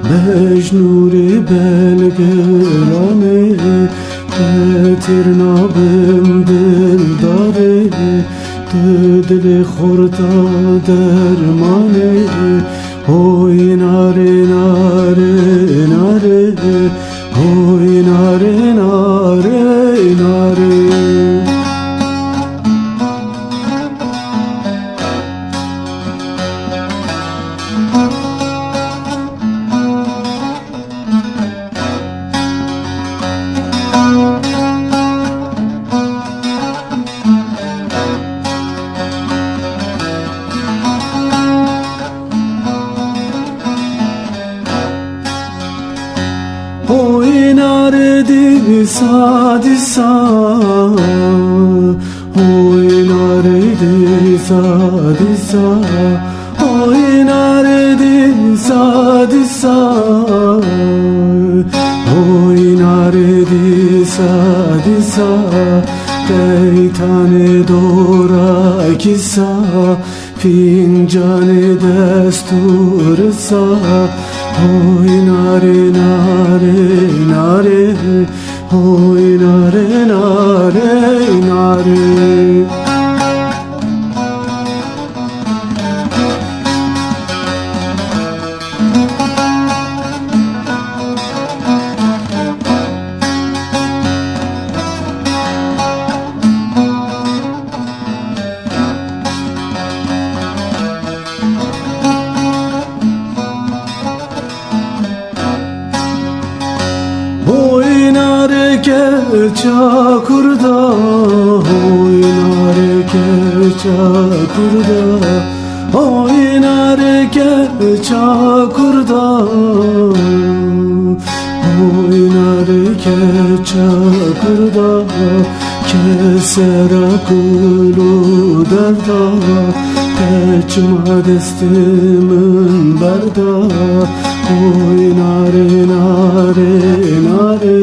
Mecnuri belgerane Tirnabım dildare Dili khurda dermane Oy nare nare nare Oy nare nare nare Oynare disa disa Oynare disa disa Oynare disa disa Oynare disa disa Keytane dora kisa Fincane destursa Oy nare nare nare Oy nare nare nare Oynare çakurda Oynare çakurda Oynare çakurda Oynare çakurda Keser akulu derda Kaçma destimin berda Oy nare nare nare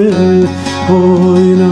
Oy nare